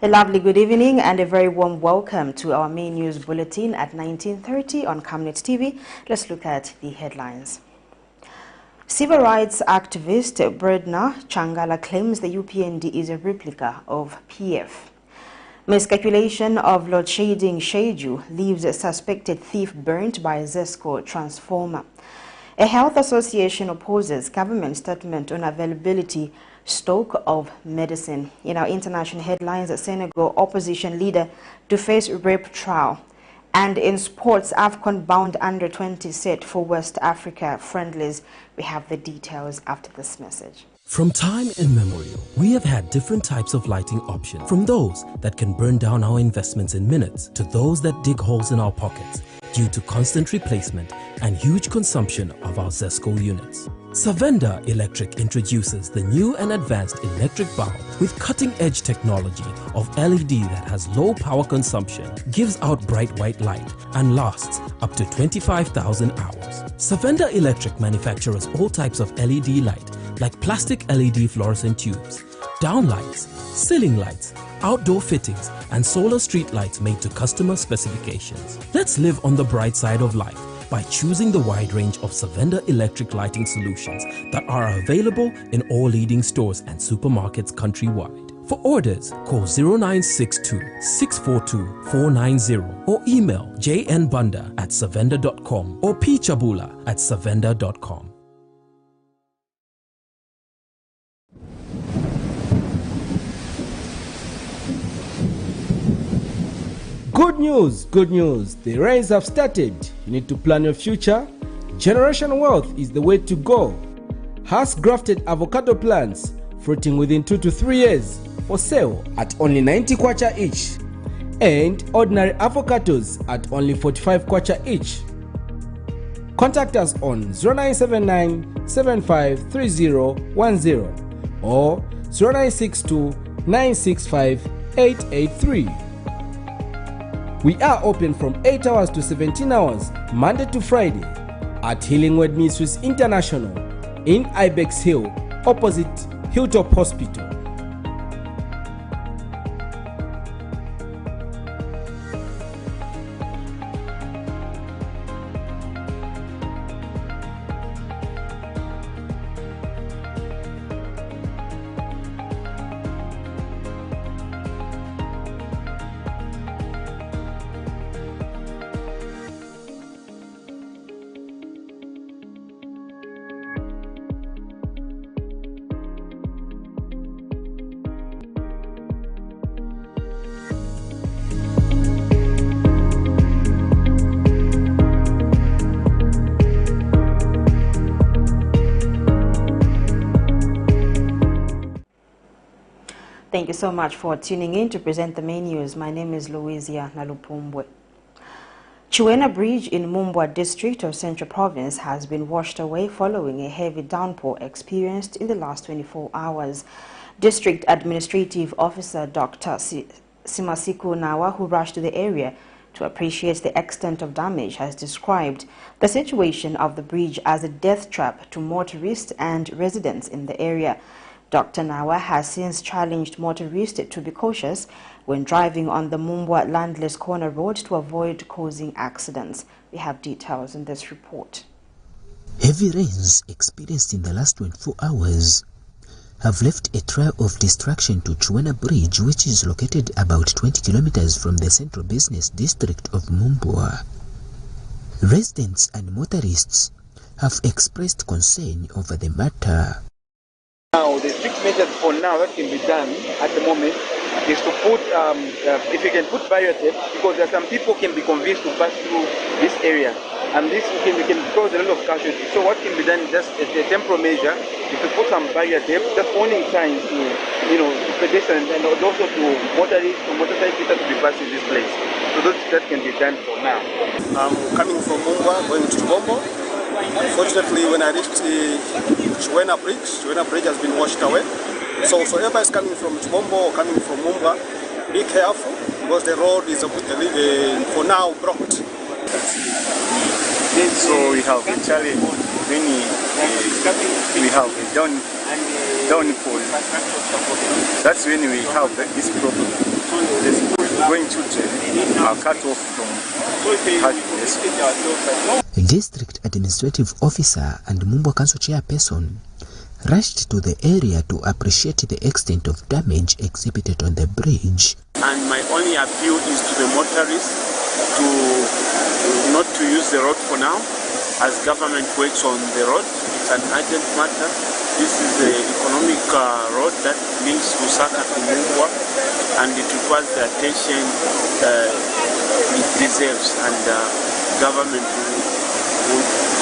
A lovely good evening and a very warm welcome to our main news bulletin at 19:30 on Camnet TV. Let's look at the headlines. Civil rights activist BREBNAR CHANGALA claims the UPND is a replica of PF. Miscalculation of load shedding schedule leaves a suspected thief burnt by ZESCO transformer. A health association opposes government statement on availability stock of medicine. In our international headlines, Senegal opposition leader to face rape trial. And in sports, AFCON bound under 20 set for West Africa friendlies. We have the details after this message. From time immemorial, we have had different types of lighting options, from those that can burn down our investments in minutes to those that dig holes in our pockets due to constant replacement and huge consumption of our ZESCO units. Savenda Electric introduces the new and advanced electric bulb with cutting-edge technology of LED that has low power consumption, gives out bright white light, and lasts up to 25,000 hours. Savenda Electric manufactures all types of LED light like plastic LED fluorescent tubes, downlights, ceiling lights, outdoor fittings, and solar street lights made to customer specifications. Let's live on the bright side of life by choosing the wide range of Savenda electric lighting solutions that are available in all leading stores and supermarkets countrywide. For orders, call 0962-642-490 or email jnbunda@savenda.com or pchabula@savenda.com. Good news, the rains have started. You need to plan your future. Generation wealth is the way to go. Has grafted avocado plants fruiting within 2 to 3 years for sale at only 90 kwacha each, and ordinary avocados at only 45 kwacha each. Contact us on 0979 753010 or 0962 965 883. We are open from 8 hours to 17 hours, Monday to Friday, at Healing Word Ministries International in Ibex Hill, opposite Hilltop Hospital. Thank you so much for tuning in to present the main news. My name is Louisia Nalupumbwe. Chuena Bridge in Mumbwa district of Central Province has been washed away following a heavy downpour experienced in the last 24 hours. District Administrative Officer Dr. Simasiku Nawa, who rushed to the area to appreciate the extent of damage, has described the situation of the bridge as a death trap to motorists and residents in the area. Dr. Nawa has since challenged motorists to be cautious when driving on the Mumbwa Landless Corner Road to avoid causing accidents. We have details in this report. Heavy rains experienced in the last 24 hours have left a trail of destruction to Chuena Bridge, which is located about 20 kilometers from the central business district of Mumbwa. Residents and motorists have expressed concern over the matter. Now, the strict measures for now that can be done at the moment is to put, if you can put barrier tape, because there are some people can be convinced to pass through this area, and this can cause a lot of casualties. So what can be done is just a temporary measure is to put some barrier tape, just warning signs to, to pedestrians and also to motorists, to motorcyclists to be passing this place. So that can be done for now. I'm coming from Mumbwa, going to Chibombo. Unfortunately, when I reached Chuena Bridge has been washed away. So whoever is coming from Chibombo or coming from Mumbwa, be careful because the road is for now blocked. So we have a challenge when we have a downpour. That's when we have this problem. the school-going children are cut off from having the school. District Administrative Officer and Mumbwa Council Chairperson rushed to the area to appreciate the extent of damage exhibited on the bridge. And my only appeal is to the motorists to not to use the road for now, as government works on the road. It's an urgent matter. This is the economic road that links Lusaka to Mumbwa, and it requires the attention it deserves, and government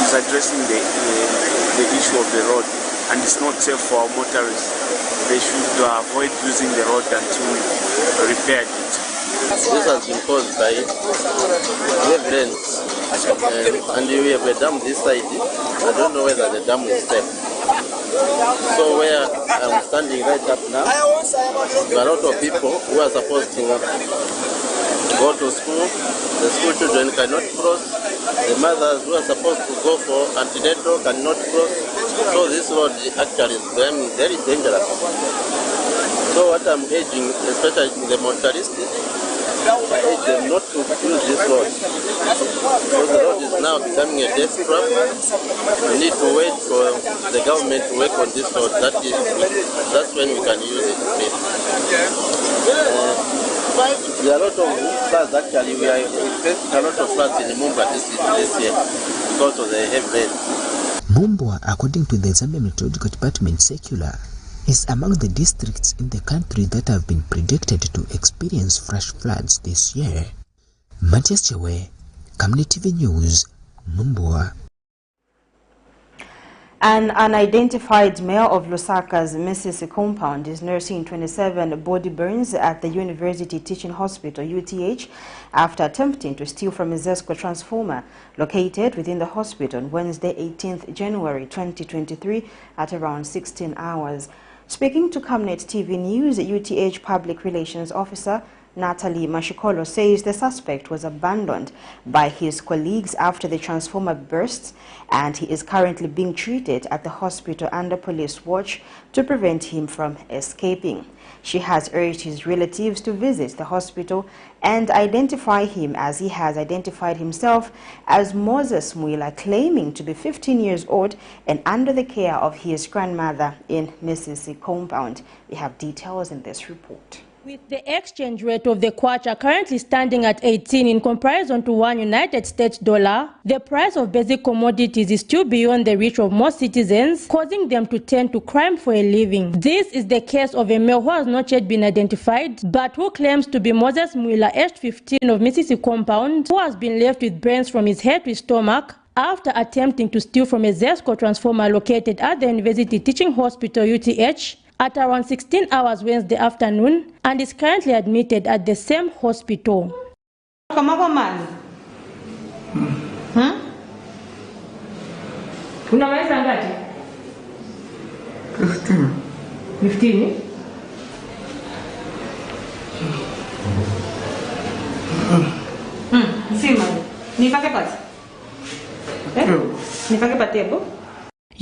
is addressing the issue of the road, and it's not safe for our motorists. They should avoid using the road until we repair it. This has been caused by heavy rains, and we have a dam this side. I don't know whether the dam is safe. So where I'm standing right up now, there are a lot of people who are supposed to go to school. The school children cannot cross. The mothers who are supposed to go for antenatal cannot cross. So this road actually is very dangerous. So what I'm urging, especially the motorists, I urge them not to use this road. Because the road is now becoming a death trap. We need to wait for the government to work on this road. That's when we can use it. There are a lot of floods actually. We are facing a lot of floods in Mumbwa this year because of the heavy rain. Mumbwa, according to the Zambia Meteorological Department circular, is among the districts in the country that have been predicted to experience flash floods this year. Matias Chewe, Camnet TV News, Mumbwa. An unidentified male of Lusaka's Mrs. compound is nursing 27 body burns at the University Teaching Hospital, UTH, after attempting to steal from a ZESCO transformer located within the hospital on Wednesday, 18th January 2023 at around 16 hours. Speaking to Camnet TV News, UTH Public Relations Officer Natalie Mashikolo says the suspect was abandoned by his colleagues after the transformer burst, and he is currently being treated at the hospital under police watch to prevent him from escaping. She has urged his relatives to visit the hospital and identify him as he has identified himself as Moses Mwila, claiming to be 15 years old and under the care of his grandmother in Mrs. compound. We have details in this report. With the exchange rate of the kwacha currently standing at 18 in comparison to $1 United States dollar, the price of basic commodities is still beyond the reach of most citizens, causing them to turn to crime for a living. This is the case of a male who has not yet been identified, but who claims to be Moses Mwila, aged 15, of Mississippi compound, who has been left with burns from his head to his stomach after attempting to steal from a ZESCO transformer located at the University Teaching Hospital, UTH, at around 16 hours Wednesday afternoon, and is currently admitted at the same hospital. Unaweza ngapi? 15. Sima. Nipake pasi. Nipake patebo.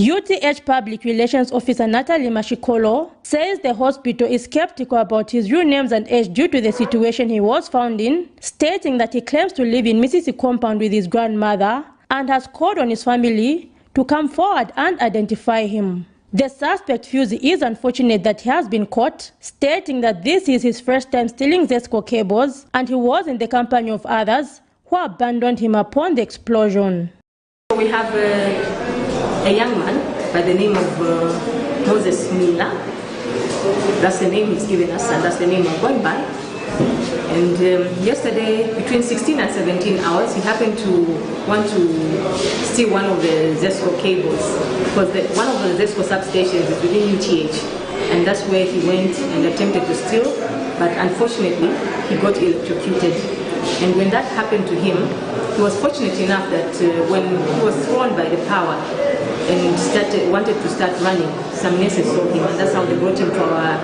UTH Public Relations Officer Natalie Mashikolo says the hospital is skeptical about his real names and age due to the situation he was found in, stating that he claims to live in Mississippi compound with his grandmother and has called on his family to come forward and identify him. The suspect feels it is unfortunate that he has been caught, stating that this is his first time stealing ZESCO cables and he was in the company of others who abandoned him upon the explosion. We have a young man by the name of Moses Mwila. That's the name he's given us, and that's the name I'm going by. And yesterday, between 16 and 17 hours, he happened to want to steal one of the ZESCO cables, because one of the ZESCO substations is within UTH, and that's where he went and attempted to steal, but unfortunately, he got electrocuted. And when that happened to him, he was fortunate enough that when he was thrown by the power and wanted to start running, some nurses saw him, and that's how they brought him to our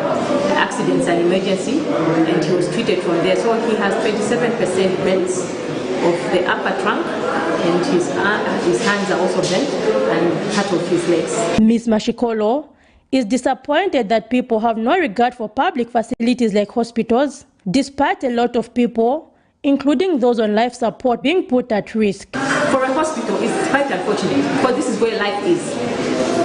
accidents and emergency, and he was treated from there. So he has 27% burns of the upper trunk, and his hands are also bent, and part of his legs. Ms. Mashikolo is disappointed that people have no regard for public facilities like hospitals, despite a lot of people, including those on life support, being put at risk. For a hospital, it's quite unfortunate because this is where life is.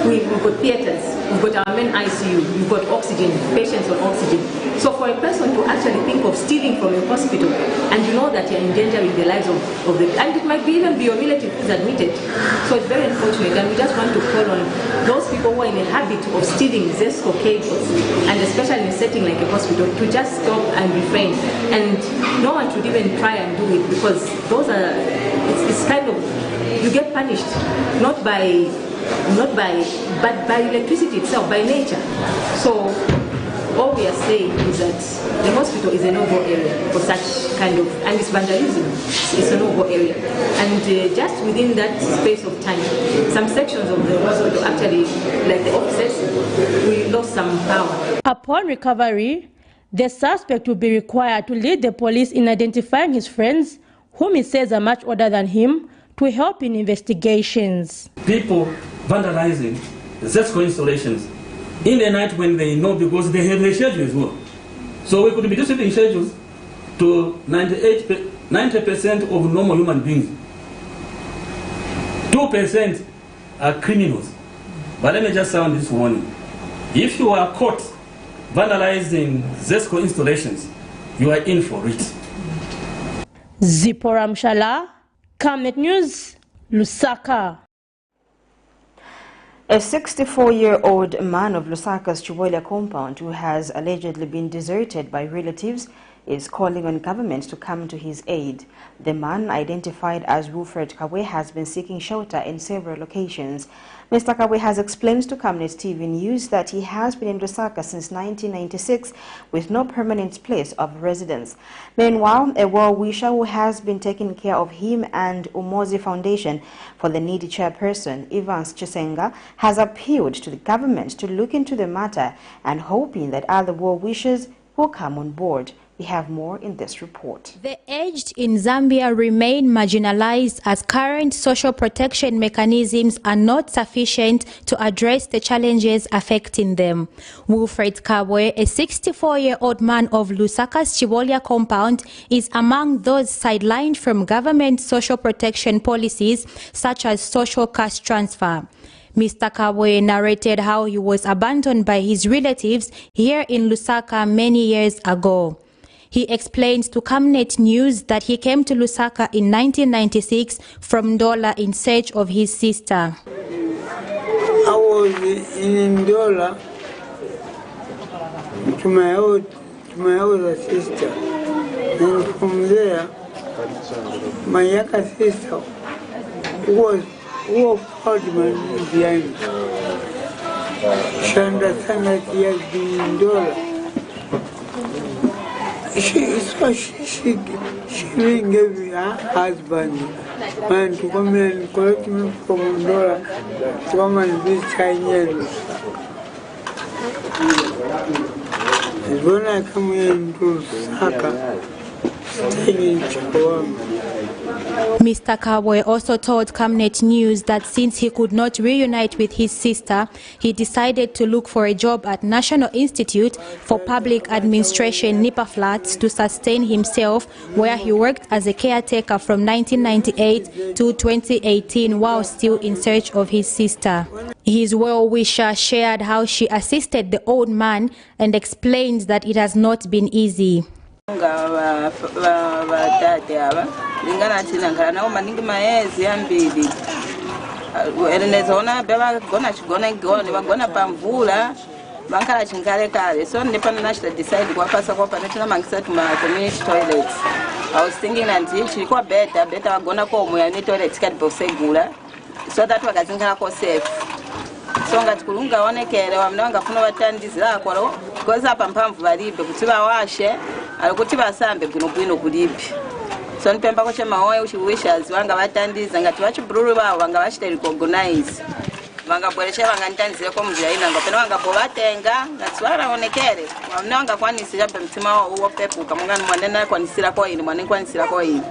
We've got theatres, we've got our main ICU, we've got oxygen, patients on oxygen. So for a person to actually think of stealing from a hospital and you know that you're endangering the lives of the, and it might even be your relative who's admitted. So it's very unfortunate, and we just want to call on those people who are in the habit of stealing ZESCO cables, and especially in a setting like a hospital, to just stop and refrain. And no one should even try and do it, because those are, it's kind of, you get punished, not by electricity itself, by nature. So all we are saying is that the hospital is a no-go area for such kind of, and it's vandalism. It's a no-go area. And just within that space of time, some sections of the hospital actually, like the offices, we lost some power. Upon recovery, the suspect will be required to lead the police in identifying his friends, whom he says are much older than him, to help in investigations. People vandalizing ZESCO installations in the night when they know, because they have their schedule as well. So we could be distributing schedules to 90% of normal human beings. 2% are criminals. But let me just sound this warning. If you are caught vandalizing ZESCO installations, you are in for it. Zipporah Mshala, Camnet News, Lusaka. A 64-year-old man of Lusaka's Chibolia compound, who has allegedly been deserted by relatives, is calling on government to come to his aid. The man, identified as Wilfred Kawe, has been seeking shelter in several locations. Mr. Kawe has explained to Camnet TV News that he has been in Lusaka since 1996 with no permanent place of residence. Meanwhile, a well-wisher who has been taking care of him and Umozi Foundation for the Needy chairperson, Evans Chisenga, has appealed to the government to look into the matter and hoping that other well-wishers will come on board. We have more in this report. The aged in Zambia remain marginalized as current social protection mechanisms are not sufficient to address the challenges affecting them. Wilfred Kabwe, a 64-year-old man of Lusaka's Chibolia compound, is among those sidelined from government social protection policies such as social cash transfer. Mr. Kabwe narrated how he was abandoned by his relatives here in Lusaka many years ago. He explained to Camnet News that he came to Lusaka in 1996 from Ndola in search of his sister. I was in Ndola to my older sister, and from there, my younger sister who called me behind me. She understands that he has been in Ndola. She really gave me her husband and to come and collect me from Ndola to come and visit Chinese. And when I come here into Lusaka, staying in Chihuahua. Mr. Kabwe also told Camnet News that since he could not reunite with his sister, he decided to look for a job at National Institute for Public Administration, Nipa Flats, to sustain himself, where he worked as a caretaker from 1998 to 2018 while still in search of his sister. His well-wisher shared how she assisted the old man and explained that it has not been easy. Lingana tina ngana na maningi maezi ambili erenezona beba gona chigona ngone bagona pamvula bankala chingale kale so ndipana national decide kwa pasa kwa panetuna mangisa tuma community toilets. I was thinking anti chilikuwa better bagona kwa moya ni toilet kadi posegula so that wakazingala ko safe so ngati kulunga onekere wamnanga funa batandizira kwalo because apa mpamvu balibe kuti bawashe alikuti basambe bwino kulibi. So nipemba koche maoya uchiwishers wanga batandiza ngati bachibruru bawo wanga bachite recognize wanga bweresha wanga ntanzire ko muzira ina ngapena wanga bobatenga ngati waraonekere wamna wanga kwanisira mtima wo pepuka mungani mwanena kwanisira ko ini mwanene kwanisira ko ini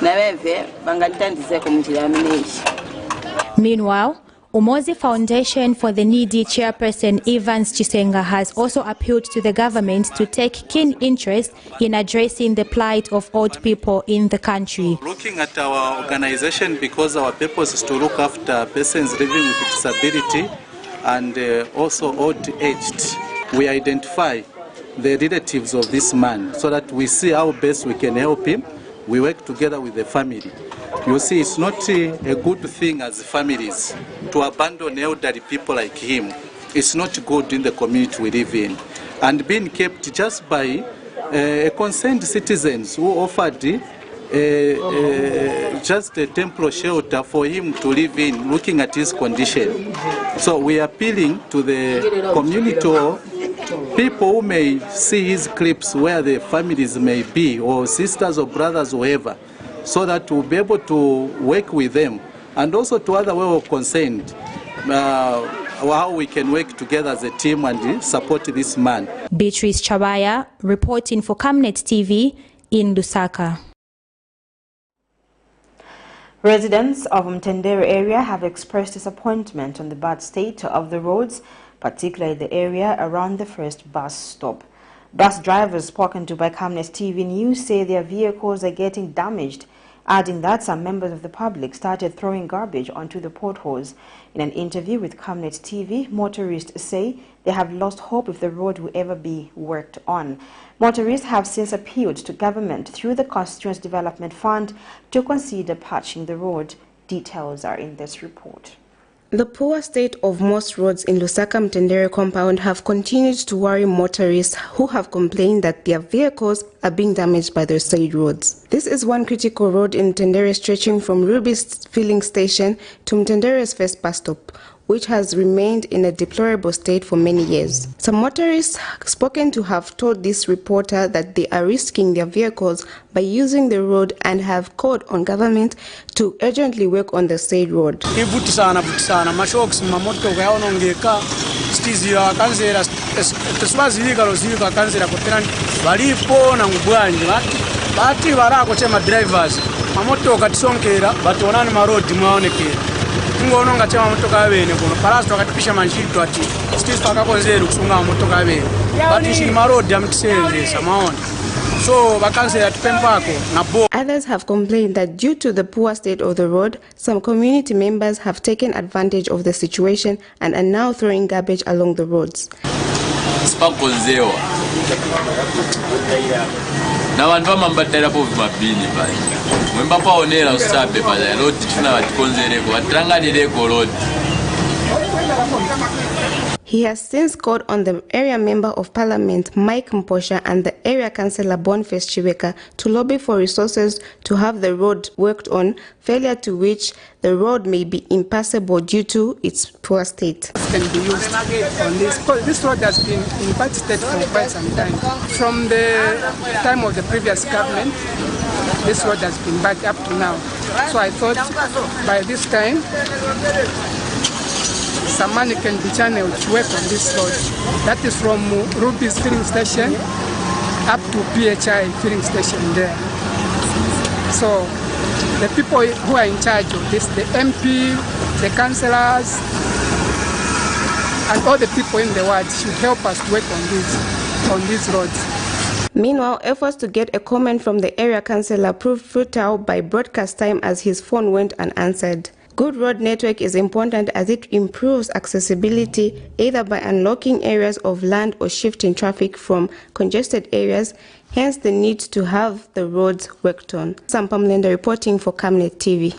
na beve wanga ntandize ko muzira mineshi. Meanwhile, Umozi Foundation for the Needy chairperson Evans Chisenga has also appealed to the government to take keen interest in addressing the plight of old people in the country. Looking at our organization, because our purpose is to look after persons living with disability and also old-aged, we identify the relatives of this man so that we see how best we can help him. We work together with the family. You see, it's not a good thing as families to abandon elderly people like him. It's not good in the community we live in. And being kept just by concerned citizens who offered just a temporary shelter for him to live in, looking at his condition. So we are appealing to the community or people who may see his clips where the families may be, or sisters or brothers, whoever, so that we'll be able to work with them, and also to other well concerned, how we can work together as a team and support this man. Beatrice Chabaya reporting for Camnet TV in Lusaka. Residents of Mtendere area have expressed disappointment on the bad state of the roads, particularly the area around the first bus stop. Bus drivers spoken to by Camnet TV News say their vehicles are getting damaged, adding that some members of the public started throwing garbage onto the potholes. In an interview with Camnet TV, motorists say they have lost hope if the road will ever be worked on. Motorists have since appealed to government through the Constituency Development Fund to consider patching the road. Details are in this report. The poor state of most roads in Lusaka Mtendere compound have continued to worry motorists who have complained that their vehicles are being damaged by the said roads. This is one critical road in Mtendere stretching from Ruby's filling station to Mtendere's first bus stop, which has remained in a deplorable state for many years. Some motorists spoken to have told this reporter that they are risking their vehicles by using the road and have called on government to urgently work on the said road. Others have complained that due to the poor state of the road, some community members have taken advantage of the situation and are now throwing garbage along the roads. He has since called on the area member of parliament Mike Mposha and the area councillor Boniface Chibeka to lobby for resources to have the road worked on, failure to which the road may be impassable due to its poor state. Can be used on this. This road has been in bad state for quite some time. From the time of the previous government, this road has been bad up to now. So I thought by this time, some money can be channeled to work on this road. That is from Ruby's filling station up to PHI filling station there. So the people who are in charge of this, the MP, the councillors, and all the people in the ward should help us to work on these roads. Meanwhile, efforts to get a comment from the area councillor proved futile by broadcast time as his phone went unanswered. Good road network is important as it improves accessibility either by unlocking areas of land or shifting traffic from congested areas, hence the need to have the roads worked on. Sampam Lenda reporting for Camnet TV.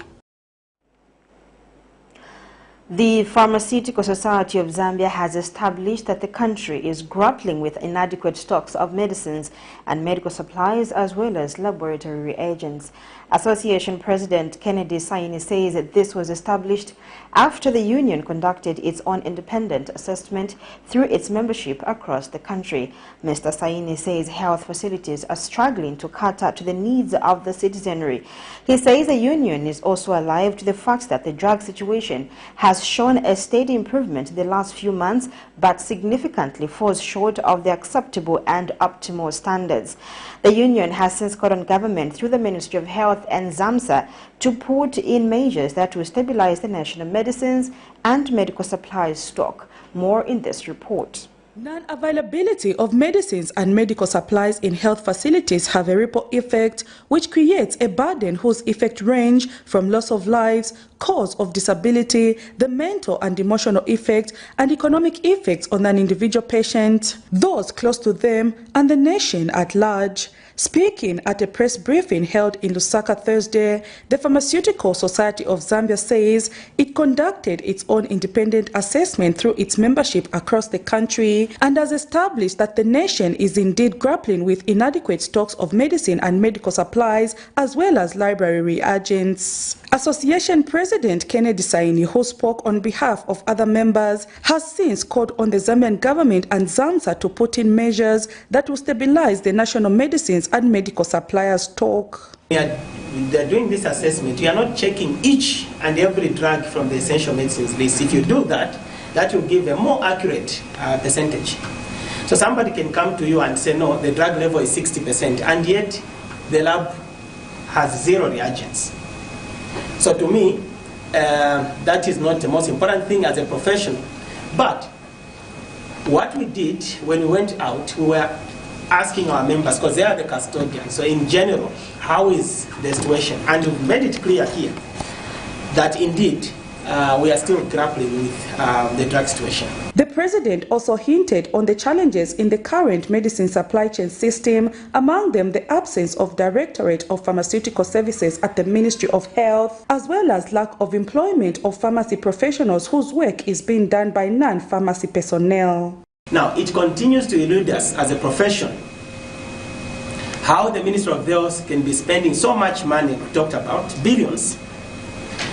The Pharmaceutical Society of Zambia has established that the country is grappling with inadequate stocks of medicines and medical supplies as well as laboratory reagents. Association President Kennedy Saini says that this was established after the union conducted its own independent assessment through its membership across the country. Mr. Saini says health facilities are struggling to cater to the needs of the citizenry. He says the union is also alive to the fact that the drug situation has has shown a steady improvement in the last few months, but significantly falls short of the acceptable and optimal standards. The union has since called on government through the Ministry of Health and ZAMSA to put in measures that will stabilize the national medicines and medical supplies stock. More in this report. Non-availability of medicines and medical supplies in health facilities have a ripple effect which creates a burden whose effect range from loss of lives, cause of disability, the mental and emotional effect, and economic effects on an individual patient, those close to them, and the nation at large. Speaking at a press briefing held in Lusaka Thursday, the Pharmaceutical Society of Zambia says it conducted its own independent assessment through its membership across the country and has established that the nation is indeed grappling with inadequate stocks of medicine and medical supplies as well as library reagents. Association President Kennedy Saini, who spoke on behalf of other members, has since called on the Zambian government and ZAMSA to put in measures that will stabilize the national medicines and medical suppliers stock. We are doing this assessment. We are not checking each and every drug from the essential medicines list. If you do that, that will give a more accurate percentage. So somebody can come to you and say, no, the drug level is 60%, and yet the lab has 0 reagents. So to me, that is not the most important thing as a professional. But what we did when we went out, we were asking our members, because they are the custodians, so in general, how is the situation? And we've made it clear here that indeed we are still grappling with the drug situation. The president also hinted on the challenges in the current medicine supply chain system, among them the absence of Directorate of Pharmaceutical Services at the Ministry of Health, as well as lack of employment of pharmacy professionals whose work is being done by non-pharmacy personnel. Now, it continues to elude us as a profession how the Ministry of Health can be spending so much money, we talked about, billions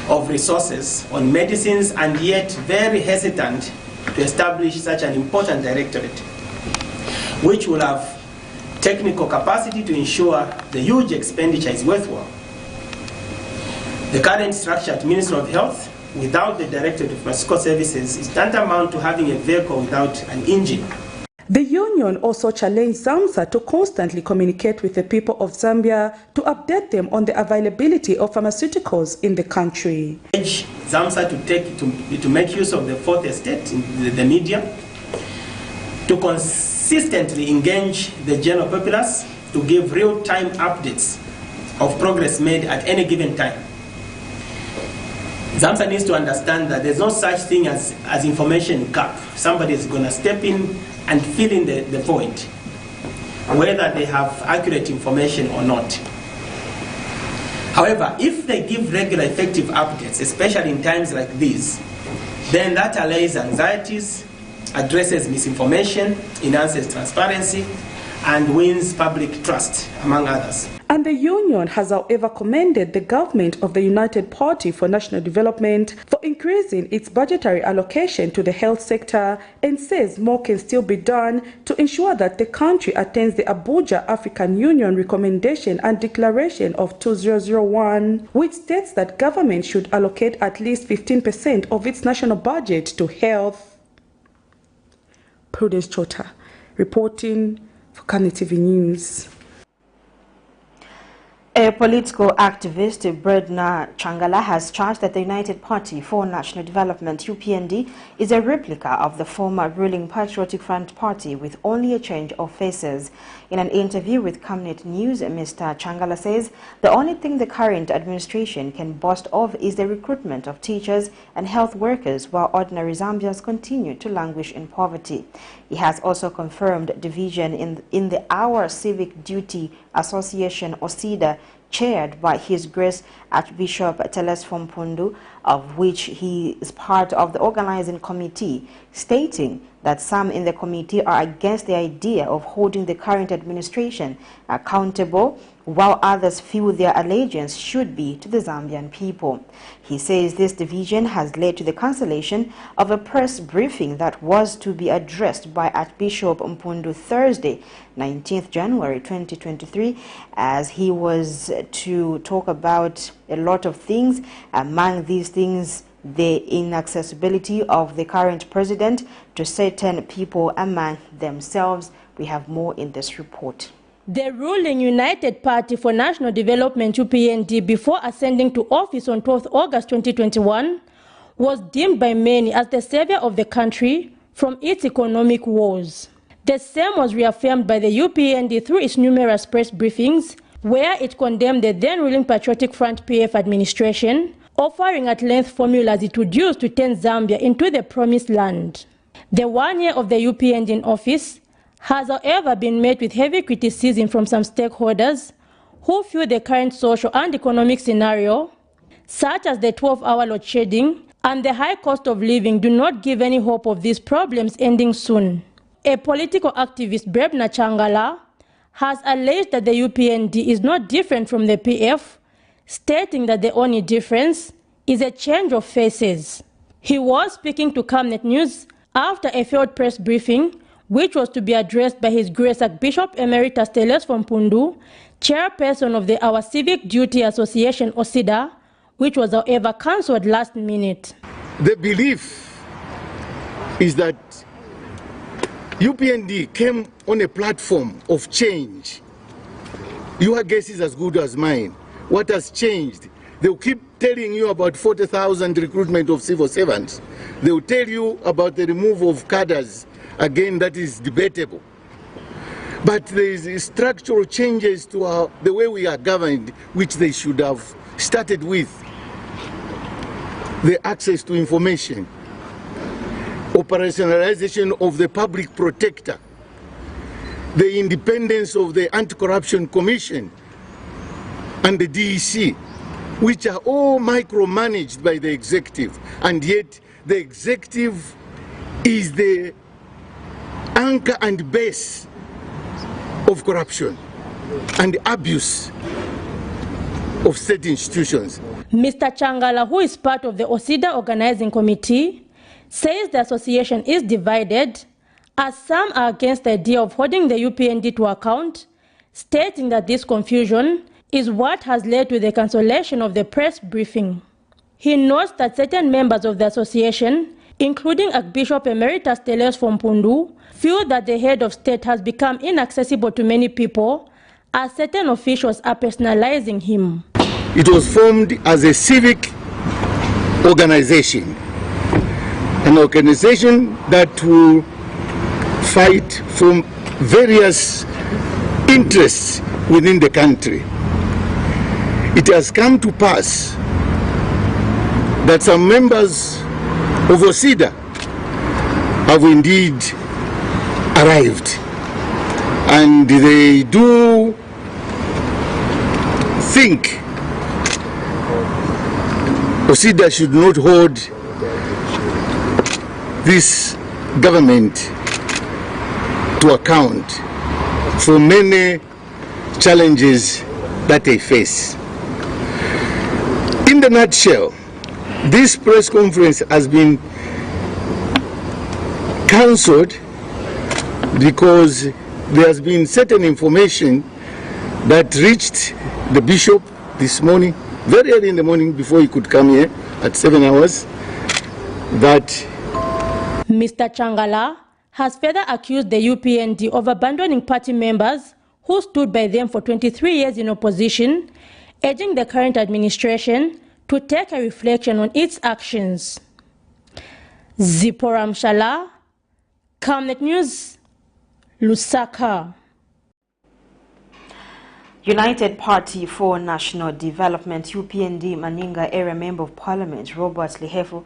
of resources on medicines, and yet very hesitant to establish such an important directorate, which will have technical capacity to ensure the huge expenditure is worthwhile. The current structure at Ministry of Health, without the Directorate of Pharmaceutical Services, is tantamount to having a vehicle without an engine. The union also challenged ZAMSA to constantly communicate with the people of Zambia to update them on the availability of pharmaceuticals in the country. Urge ZAMSA to make use of the fourth estate in the media, to consistently engage the general populace, to give real-time updates of progress made at any given time. ZAMSA needs to understand that there's no such thing as information gap. Somebody is going to step in and fill in the void, whether they have accurate information or not. However, if they give regular effective updates, especially in times like these, then that allays anxieties, addresses misinformation, enhances transparency, and wins public trust, among others. And the union has, however, commended the government of the United Party for National Development for increasing its budgetary allocation to the health sector, and says more can still be done to ensure that the country attains the Abuja African Union Recommendation and Declaration of 2001, which states that government should allocate at least 15% of its national budget to health. Prudence Chota, reporting for Camnet TV News. A political activist, BREBNAR CHANGALA, has charged that the United Party for National Development, UPND, is a replica of the former ruling Patriotic Front Party with only a change of faces. In an interview with Camnet News, Mr. CHANGALA says the only thing the current administration can boast of is the recruitment of teachers and health workers, while ordinary Zambians continue to languish in poverty. He has also confirmed division in the Our Civic Duty Association, OSIDA, chaired by His Grace Archbishop Telesphore Mpundu, of which he is part of the organizing committee, stating that some in the committee are against the idea of holding the current administration accountable, while others feel their allegiance should be to the Zambian people. He says this division has led to the cancellation of a press briefing that was to be addressed by Archbishop Mpundu Thursday, 19th January 2023, as he was to talk about a lot of things. Among these things the inaccessibility of the current president to certain people among themselves. We have more in this report. The ruling United Party for National Development UPND, before ascending to office on 12 August 2021, was deemed by many as the savior of the country from its economic woes. The same was reaffirmed by the UPND through its numerous press briefings, where it condemned the then ruling Patriotic Front PF administration, offering at length formulas it would use to turn Zambia into the promised land. The 1 year of the UPND in office has, however, been met with heavy criticism from some stakeholders who feel the current social and economic scenario, such as the 12-hour load shedding and the high cost of living, do not give any hope of these problems ending soon. A political activist, BREBNAR CHANGALA, has alleged that the UPND is not different from the PF, stating that the only difference is a change of faces. He was speaking to Camnet News after a failed press briefing, which was to be addressed by His Grace Archbishop Emeritus Teles from Pundu, chairperson of the Our Civic Duty Association, OSIDA, which was, however, cancelled last minute. The belief is that UPND came on a platform of change. Your guess is as good as mine. What has changed? They will keep telling you about 40,000 recruitment of civil servants. They will tell you about the removal of cadres. Again, that is debatable. But there is structural changes to the way we are governed, which they should have started with. The access to information, operationalization of the public protector, the independence of the Anti-Corruption Commission and the DEC, which are all micromanaged by the executive, and yet the executive is the anchor and base of corruption and abuse of state institutions. Mr. Changala, who is part of the OSIDA organizing committee, says the association is divided, as some are against the idea of holding the UPND to account, stating that this confusion is what has led to the cancellation of the press briefing. He notes that certain members of the association, including Archbishop Emeritus Teles from Pundu, feel that the head of state has become inaccessible to many people, as certain officials are personalizing him. It was formed as a civic organization, an organization that will fight from various interests within the country. It has come to pass that some members of OSIDA have indeed arrived, and they do think OSIDA should not hold this government to account for many challenges that they face. In the nutshell, this press conference has been cancelled because there has been certain information that reached the bishop this morning, very early in the morning before he could come here at 7 hours, that Mr. Changala has further accused the UPND of abandoning party members who stood by them for 23 years in opposition, urging the current administration to take a reflection on its actions. Zipporah Mshala, Camnet News, Lusaka. United Party for National Development UPND Maninga Area Member of Parliament Robert Lihefu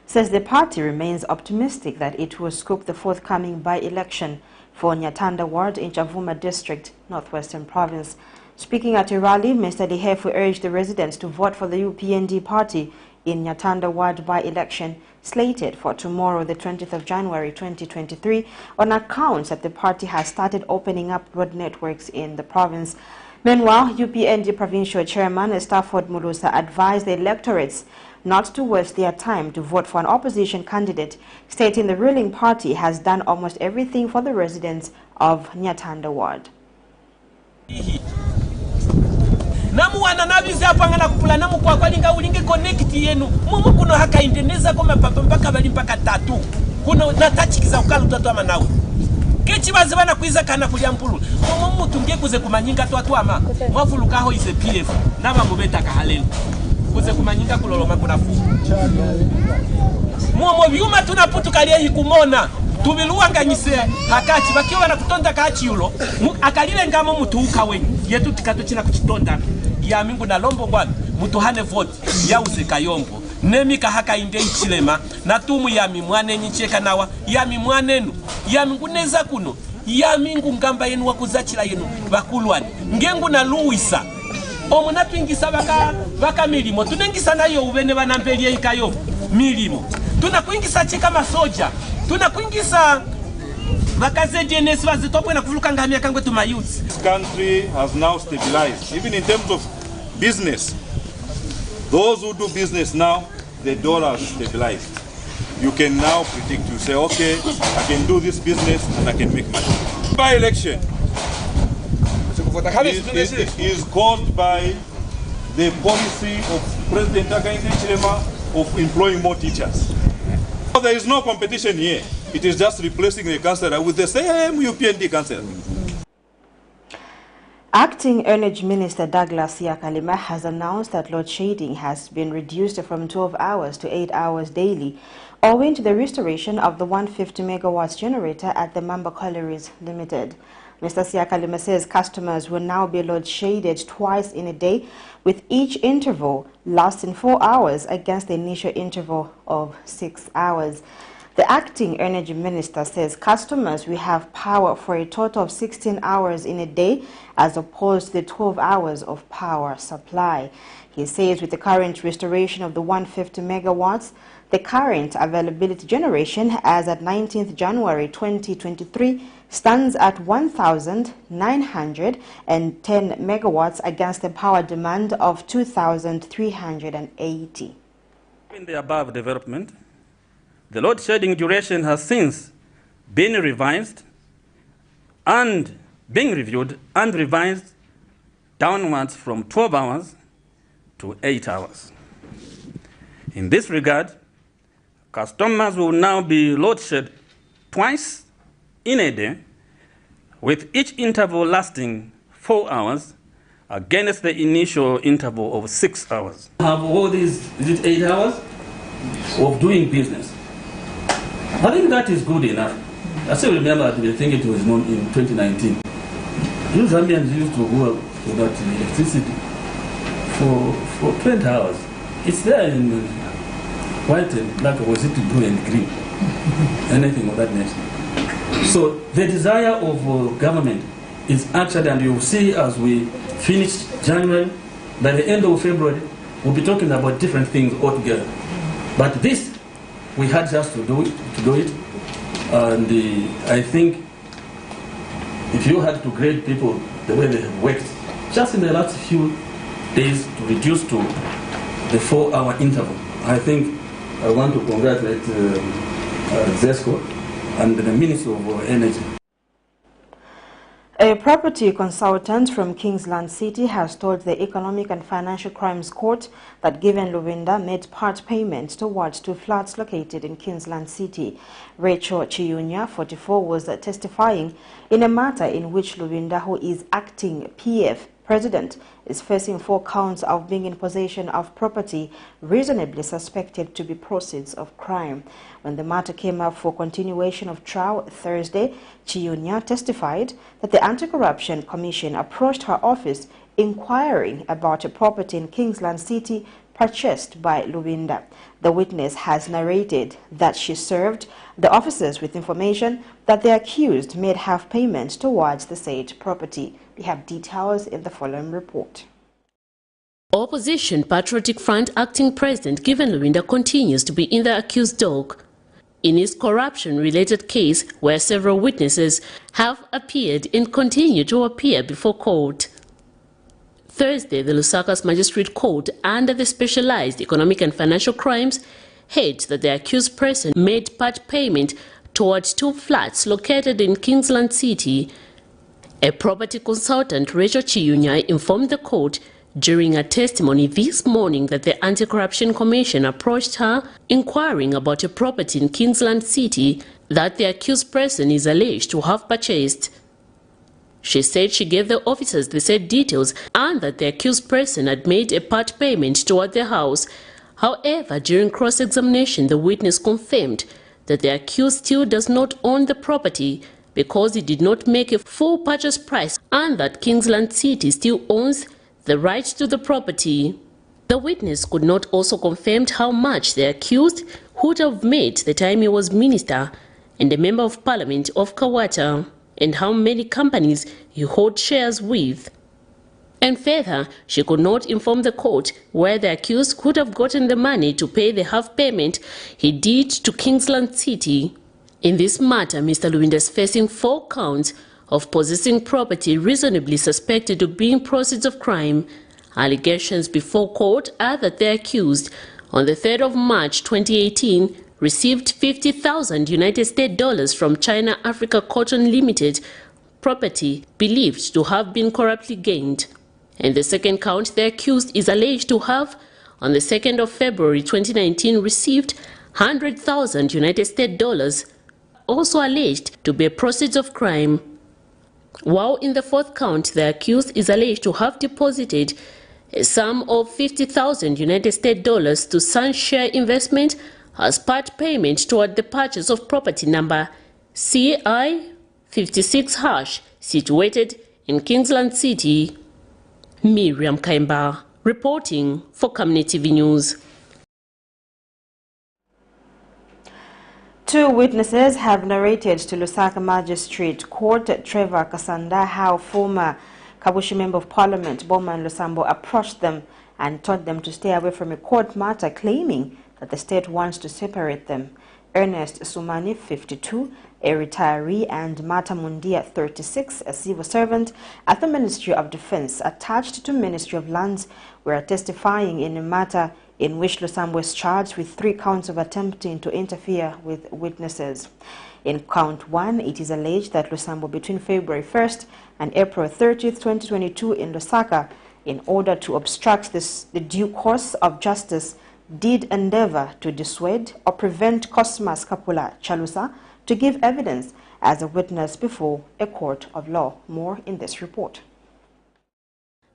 says the party remains optimistic that it will scoop the forthcoming by-election for Nyatanda Ward in Chavuma District, Northwestern Province. Speaking at a rally, Mr. Lihefu urged the residents to vote for the UPND party in Nyatanda Ward by-election slated for tomorrow, the 20th of January 2023, on accounts that the party has started opening up road networks in the province. Meanwhile, UPND Provincial Chairman Stafford Mulusa advised the electorates not to waste their time to vote for an opposition candidate, stating the ruling party has done almost everything for the residents of Nyatanda Ward. namuwana nabize apangana kupula namu kwa kwalinga ulinge connect yenu mumu kuno haka inteneza koma papa mpaka bali mpaka 3 kuno natachikiza ukalu 3 ama nawe kechi baze bana kwiza kana kulya mpulu mumu tunge kuze kumanyinga twatu ama mwavulukaho ise PF naba mubeta kahalelo kuze kumanyinga kuloloma kuna fu mumu byuma tunaputukalia hikumona tubiluwanganyise hakachi bakiwa bana kutonda kachi yulo akalile ngamo mutuuka wenyu yetu tikato china kuchitonda ya mingu na lombo ngwana mutuhane vote ya uzekayombo nemika haka inde ichilema na tumu ya mimwane nyicheka nawa ya mimwanenu ya mingu neza kuno ya mingu ngamba yenu wakuzachila yenu bakulwani ngengu na luisa omuna tuingisa baka milimo tunengisa nayo ubene banampelie ikayo milimo tunakuingisa chika masoja tunakuingisa This country has now stabilized. Even in terms of business, those who do business now, the dollar has stabilized. You can now predict, you say, okay, I can do this business and I can make money. By-election is caused by the policy of President Hakainde Hichilema of employing more teachers. So there is no competition here. It is just replacing the councillor with the same UPND councillor. Acting Energy Minister Douglas Yakalima has announced that load shedding has been reduced from 12 hours to 8 hours daily, owing to the restoration of the 150 megawatts generator at the Mamba Collieries Limited. Mr. Siakalima says customers will now be load shedded twice in a day, with each interval lasting 4 hours against the initial interval of 6 hours. The acting energy minister says customers will have power for a total of 16 hours in a day as opposed to the 12 hours of power supply. He says with the current restoration of the 150 megawatts, the current availability generation as at 19th January 2023 stands at 1,910 megawatts against a power demand of 2,380. In the above development, the load shedding duration has since been revised and being reviewed and revised downwards from 12 hours to 8 hours. In this regard, customers will now be load shed twice in a day, with each interval lasting 4 hours against the initial interval of 6 hours. Have all these, is it 8 hours of doing business? I think that is good enough. I still remember, I think it was known in 2019. You Zambians used to go to that electricity for 20 hours. It's there in white and black, or was it blue and green? Anything of that nature. So the desire of government is actually, and you'll see as we finish January, by the end of February, we'll be talking about different things altogether. But this, we had just to do it, and I think if you had to grade people the way they have worked, just in the last few days to reduce to the 4-hour interval, I think I want to congratulate ZESCO and the Minister of Energy. A property consultant from Kingsland City has told the Economic and Financial Crimes Court that Given Luvinda made part payments towards 2 flats located in Kingsland City. Rachel Chiyunya, 44, was testifying in a matter in which Luvinda, who is acting PF president, is facing 4 counts of being in possession of property reasonably suspected to be proceeds of crime. When the matter came up for continuation of trial Thursday, Chiyunya testified that the Anti-Corruption Commission approached her office inquiring about a property in Kingsland City purchased by Luvinda. The witness has narrated that she served the officers with information that the accused made half payments towards the said property. We have details in the following report. Opposition Patriotic Front acting president Given Luvinda continues to be in the accused dock in his corruption-related case, where several witnesses have appeared and continue to appear before court. Thursday, the Lusaka's Magistrate Court, under the Specialized Economic and Financial Crimes, held that the accused person made part payment towards 2 flats located in Kingsland City. A property consultant, Rachel Chiyunya, informed the court during a testimony this morning that the Anti-Corruption Commission approached her inquiring about a property in Kingsland City that the accused person is alleged to have purchased. She said she gave the officers the said details and that the accused person had made a part payment toward the house. However, during cross-examination, the witness confirmed that the accused still does not own the property because he did not make a full purchase price and that Kingsland City still owns the right to the property. The witness could not also confirm how much the accused would have made the time he was minister and a member of parliament of Kawata, and how many companies he held shares with. And further, she could not inform the court where the accused could have gotten the money to pay the half payment he did to Kingsland City. In this matter, Mr. Luwinda is facing 4 counts of possessing property reasonably suspected of being proceeds of crime. Allegations before court are that the accused, on the 3rd of March 2018, received $50,000 from China Africa Cotton Limited, property believed to have been corruptly gained. And the second count, the accused is alleged to have, on the 2nd of February 2019, received $100,000, also alleged to be proceeds of crime. While in the 4th count, the accused is alleged to have deposited a sum of $50,000 to Sunshare Investment as part payment toward the purchase of property number CI56#, situated in Kingsland City. Miriam Kaimba, reporting for Camnet TV News. 2 witnesses have narrated to Lusaka Magistrate Court Trevor Kasanda how former Kabushi Member of Parliament Bowman Lusambo approached them and told them to stay away from a court matter, claiming that the state wants to separate them. Ernest Sumani, 52, a retiree, and Mata Mundia, 36, a civil servant at the Ministry of Defense attached to Ministry of Lands, were testifying in a matter in which Lusambo was charged with 3 counts of attempting to interfere with witnesses. In count 1, it is alleged that Lusambo between February 1st and April 30th, 2022 in Lusaka, in order to obstruct the due course of justice, did endeavor to dissuade or prevent Cosmas Kapula Chalusa to give evidence as a witness before a court of law. More in this report.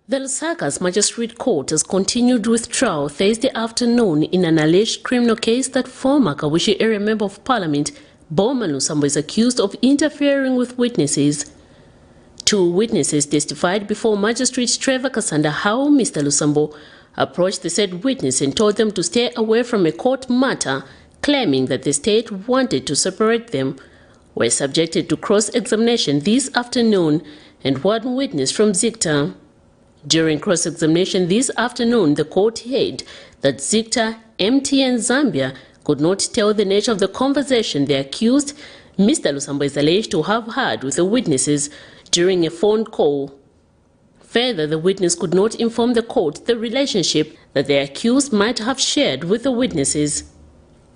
The Lusaka's Magistrate Court has continued with trial Thursday afternoon in an alleged criminal case that former Kabushi Area Member of Parliament Bowman Lusambo is accused of interfering with witnesses. 2 witnesses testified before Magistrate Trevor Kasanda how Mr. Lusambo approached the said witness and told them to stay away from a court matter, claiming that the state wanted to separate them, were subjected to cross-examination this afternoon, and 1 witness from ZECTA. During cross-examination this afternoon, the court heard that ZECTA, MT and Zambia could not tell the nature of the conversation the accused, Mr. Lusambo, is alleged to have had with the witnesses during a phone call. Further, the witness could not inform the court the relationship that the accused might have shared with the witnesses.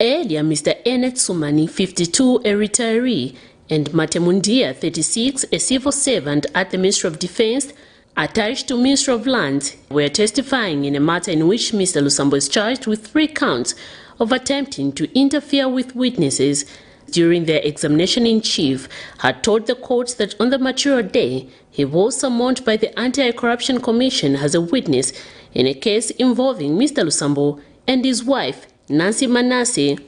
Earlier, Mr. Enet Sumani, 52, a retiree, and Matemundia, 36, a civil servant at the Ministry of Defense, attached to Ministry of Lands, were testifying in a matter in which Mr. Lusambo is charged with 3 counts of attempting to interfere with witnesses. During their examination in chief, had told the court that on the material day, he was summoned by the Anti-Corruption Commission as a witness in a case involving Mr. Lusambo and his wife, Nancy Manase,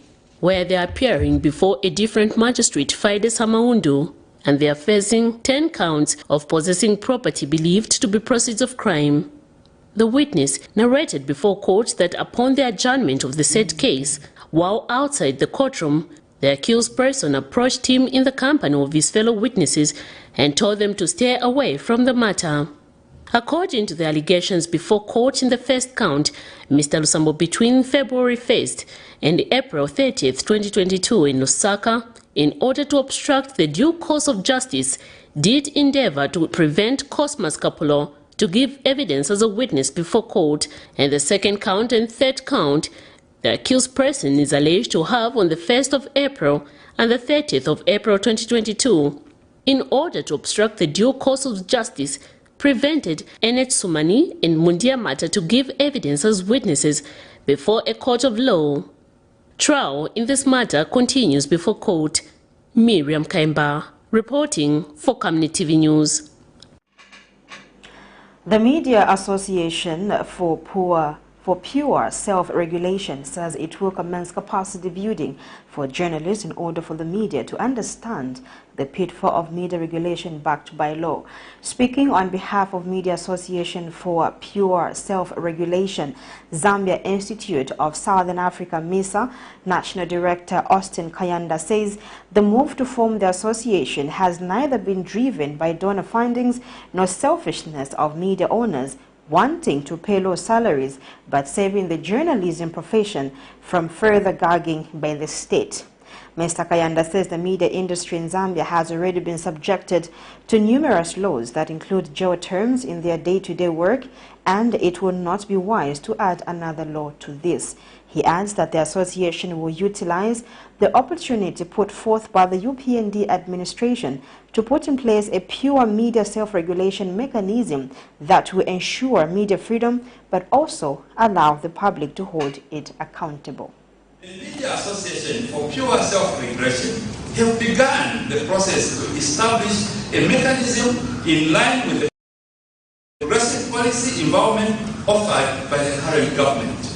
where they are appearing before a different magistrate, Faide Samaundu, and they are facing 10 counts of possessing property believed to be proceeds of crime. The witness narrated before court that upon the adjournment of the said case, while outside the courtroom, the accused person approached him in the company of his fellow witnesses and told them to stay away from the matter. According to the allegations before court in the first count, Mr. Lusambo between February 1st and April 30th, 2022 in Lusaka, in order to obstruct the due course of justice, did endeavor to prevent Cosmas Kapula to give evidence as a witness before court, and the second count and third count, the accused person is alleged to have on the 1st of April and the 30th of April 2022, in order to obstruct the due course of justice, prevented Enet Sumani and Mundia Mata to give evidence as witnesses before a court of law. Trial in this matter continues before court. Miriam Kaimba, reporting for Camnet TV News. The Media Association for Pure Self-Regulation says it will commence capacity building for journalists in order for the media to understand the pitfall of media regulation backed by law. Speaking on behalf of Media Association for Pure Self-Regulation, Zambia Institute of Southern Africa, MISA, National Director Austin Kayanda says the move to form the association has neither been driven by donor findings nor selfishness of media owners wanting to pay low salaries, but saving the journalism profession from further gagging by the state. Mr. Kayanda says the media industry in Zambia has already been subjected to numerous laws that include jail terms in their day-to-day work, and it will not be wise to add another law to this. He adds that the association will utilize the opportunity put forth by the UPND administration to put in place a pure media self-regulation mechanism that will ensure media freedom but also allow the public to hold it accountable. The Media Association for Pure Self-Regulation have begun the process to establish a mechanism in line with the progressive policy environment offered by the current government.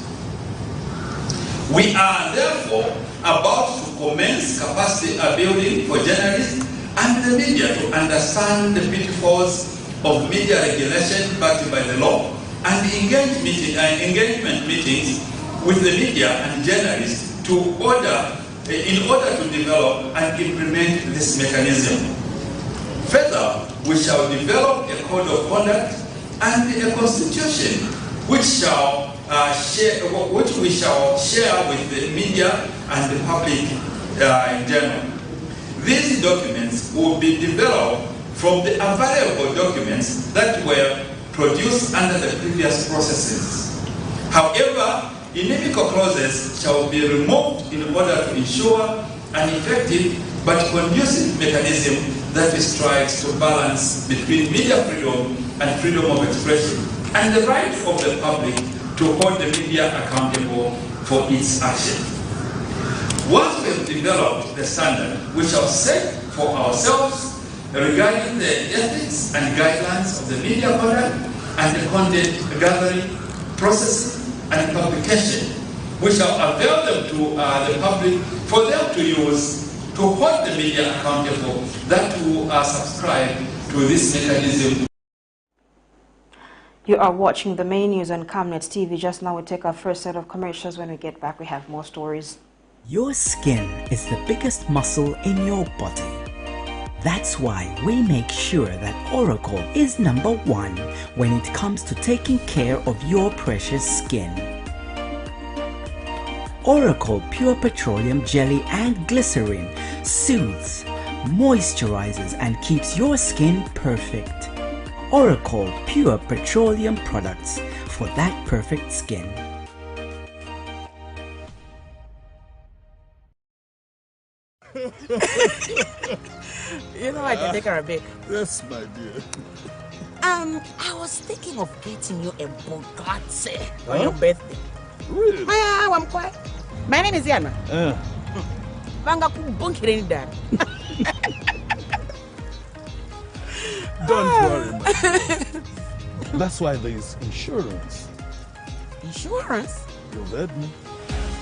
We are therefore about to commence capacity building for journalists and the media to understand the pitfalls of media regulation backed by the law and engagement meetings with the media and journalists in order to develop and implement this mechanism. Further, we shall develop a code of conduct and a constitution which we shall share with the media and the public in general. These documents will be developed from the available documents that were produced under the previous processes. However, inimical clauses shall be removed in order to ensure an effective but conducive mechanism that strives to balance between media freedom and freedom of expression and the right of the public to hold the media accountable for its action. Once we have developed the standard, we shall set for ourselves regarding the ethics and guidelines of the media conduct and the content gathering, processing, and publication. We shall avail them to the public for them to use to hold the media accountable that who are subscribed to this mechanism. You are watching the main news on Camnet TV. Just now we take our first set of commercials. When we get back, we have more stories. Your skin is the biggest muscle in your body. That's why we make sure that Oracle is #1 when it comes to taking care of your precious skin. Oracle Pure Petroleum Jelly and Glycerin soothes, moisturizes, and keeps your skin perfect. Oracle Pure Petroleum products for that perfect skin. You know I can take her a bit. Yes, my dear. I was thinking of getting you a Bugatti on your birthday. Really? I'm quiet. My name is Yana. Don't worry, my dear. That's why there is insurance. Insurance? You read me?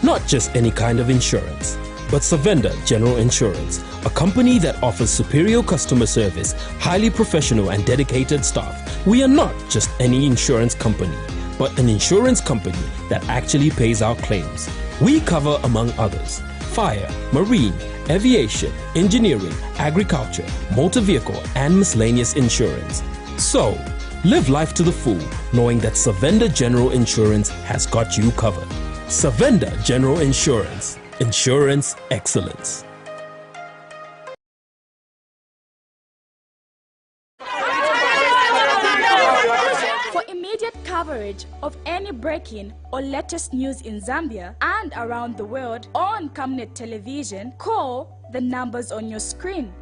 Not just any kind of insurance, but Savenda General Insurance, a company that offers superior customer service, highly professional and dedicated staff. We are not just any insurance company, but an insurance company that actually pays our claims. We cover, among others, fire, marine, aviation, engineering, agriculture, motor vehicle, and miscellaneous insurance. So, live life to the full, knowing that Savenda General Insurance has got you covered. Savenda General Insurance. Insurance excellence. For immediate coverage of any breaking or latest news in Zambia and around the world on Camnet Television, call the numbers on your screen.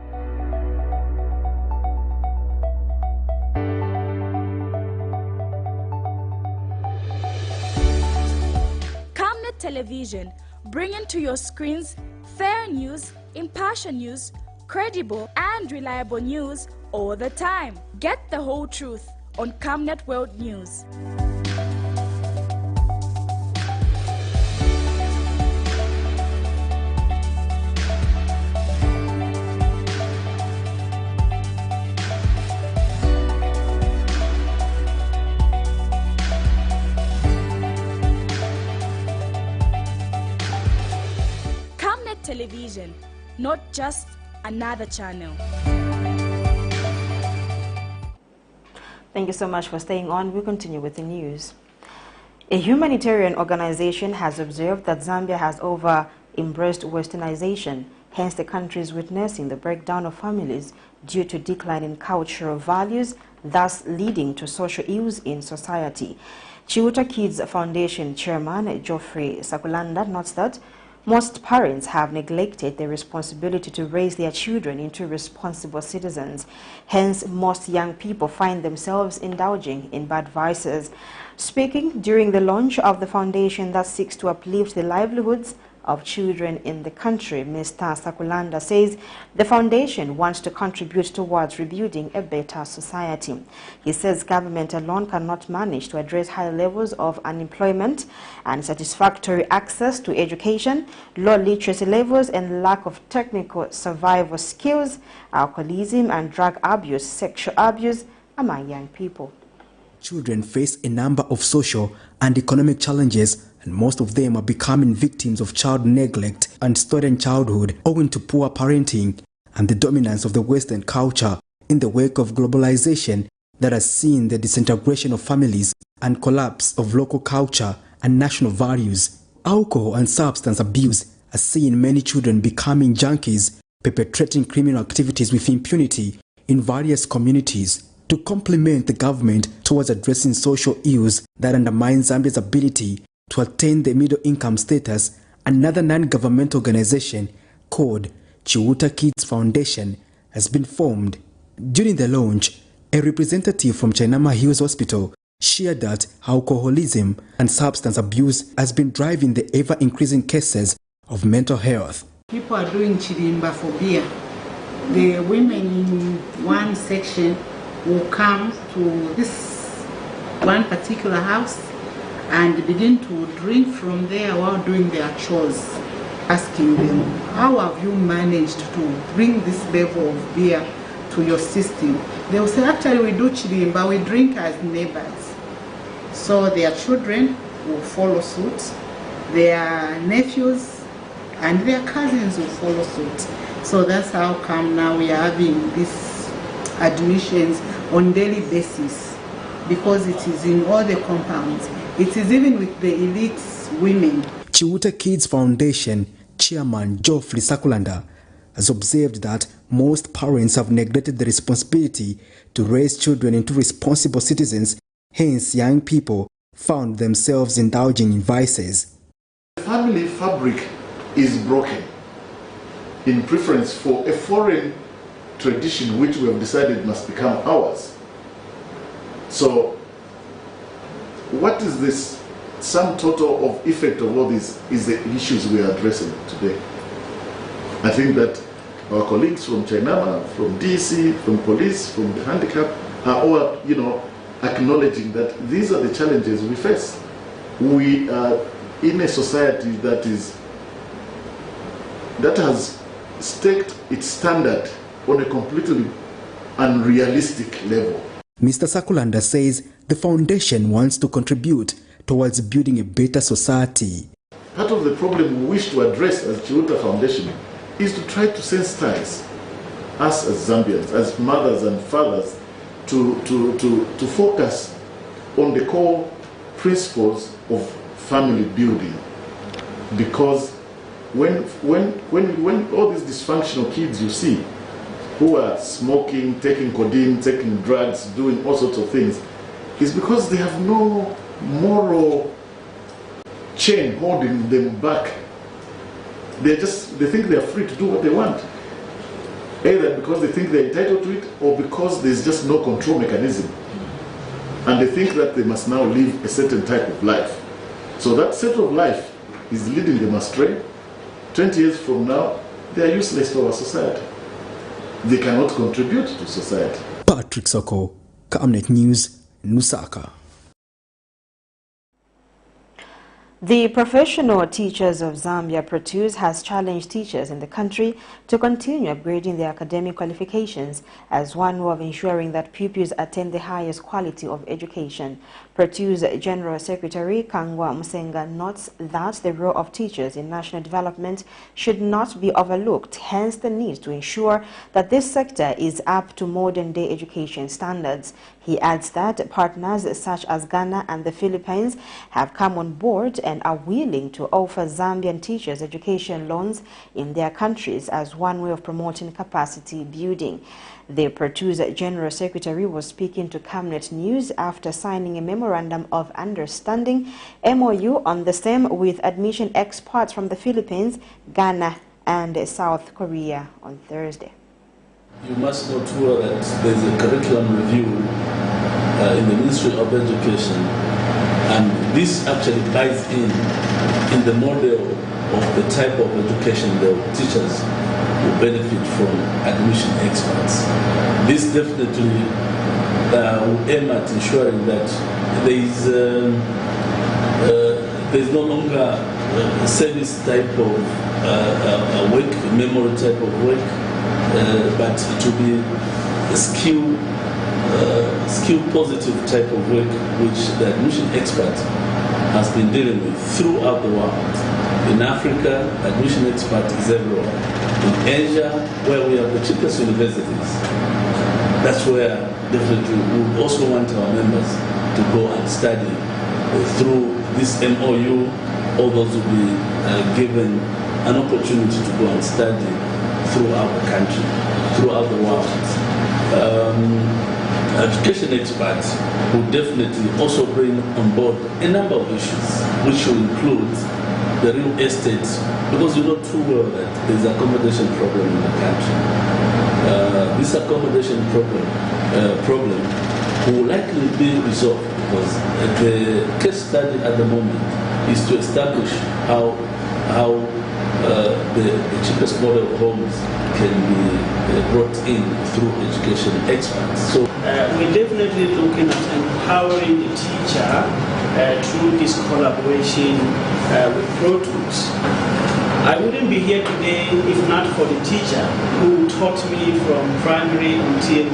Camnet Television, bringing to your screens fair news, impartial news, credible and reliable news all the time. Get the whole truth on Camnet World News. Camnet Television, not just another channel. Thank you so much for staying on. We continue with the news. A humanitarian organization has observed that Zambia has over-embraced westernization, hence the country is witnessing the breakdown of families due to decline in cultural values, thus leading to social ills in society. Chiuta Kids Foundation Chairman Geoffrey Sakulanda notes that most parents have neglected their responsibility to raise their children into responsible citizens. Hence, most young people find themselves indulging in bad vices. Speaking during the launch of the foundation that seeks to uplift the livelihoods of children in the country, Mr. Sakulanda says the foundation wants to contribute towards rebuilding a better society. He says government alone cannot manage to address high levels of unemployment and satisfactory access to education, low literacy levels and lack of technical survival skills, alcoholism and drug abuse, sexual abuse among young people. Children face a number of social and economic challenges, and most of them are becoming victims of child neglect and stolen childhood owing to poor parenting and the dominance of the Western culture in the wake of globalization that has seen the disintegration of families and collapse of local culture and national values. Alcohol and substance abuse are seeing many children becoming junkies, perpetrating criminal activities with impunity in various communities. To complement the government towards addressing social ills that undermine Zambia's ability to attain the middle income status, another non-governmental organization called Chiuta Kids Foundation has been formed. During the launch, a representative from Chainama Hills Hospital shared that alcoholism and substance abuse has been driving the ever-increasing cases of mental health. People are doing chirimba for beer. The women in one section will come to this one particular house and begin to drink from there while doing their chores, asking them, how have you managed to bring this level of beer to your system? They will say, actually we do chirimba, we drink as neighbors. So their children will follow suit, their nephews and their cousins will follow suit. So that's how come now we are having these admissions on daily basis, because it is in all the compounds. It is even with the elite women. Chiuta Kids Foundation Chairman Geoffrey Sakulanda has observed that most parents have neglected the responsibility to raise children into responsible citizens, hence young people found themselves indulging in vices. The family fabric is broken in preference for a foreign tradition which we have decided must become ours. So what is this sum total of effect of all this is the issues we are addressing today. I think that our colleagues from Chainama, from DC, from police, from the handicap are all, acknowledging that these are the challenges we face. We are in a society that has staked its standard on a completely unrealistic level. Mr. Sakulanda says the foundation wants to contribute towards building a better society. Part of the problem we wish to address as Chiuta Foundation is to try to sensitize us as Zambians, as mothers and fathers, to focus on the core principles of family building. Because when all these dysfunctional kids you see, who are smoking, taking codeine, taking drugs, doing all sorts of things, is because they have no moral chain holding them back. They think they are free to do what they want. Either because they think they're entitled to it, or because there's just no control mechanism. And they think that they must now live a certain type of life. So that set of life is leading them astray. 20 years from now, they are useless to our society. They cannot contribute to society. Patrick Soko, Camnet News, Lusaka. The Professional Teachers of Zambia (PROTEUS) has challenged teachers in the country to continue upgrading their academic qualifications as one way of ensuring that pupils attain the highest quality of education. PROTEUS General Secretary Kangwa Musenga notes that the role of teachers in national development should not be overlooked, hence the need to ensure that this sector is up to modern-day education standards. He adds that partners such as Ghana and the Philippines have come on board and are willing to offer Zambian teachers education loans in their countries as one way of promoting capacity building. The PROTEUS General Secretary was speaking to Camnet News after signing a Memorandum of Understanding (MOU) on the same with admission experts from the Philippines, Ghana, and South Korea on Thursday. You must know too that there's a curriculum review in the Ministry of Education, and this actually ties in the model of the type of education the teachers will benefit from admission experts. This definitely will aim at ensuring that there's no longer a service type of work, memory type of work, but it will be a skill positive type of work which the admission expert has been dealing with throughout the world. In Africa, admission expert is everywhere. In Asia, where we have the cheapest universities, that's where definitely we would also want our members to go and study. Through this MOU, all those will be given an opportunity to go and study throughout the country, throughout the world. Education experts will definitely also bring on board a number of issues, which will include the real estate, because you know too well that there's an accommodation problem in the country. This accommodation problem will likely be resolved because the case study at the moment is to establish how the cheapest model of homes can be brought in through education experts. So we're definitely looking at empowering the teacher through this collaboration with PROTEUS. I wouldn't be here today if not for the teacher who taught me from primary until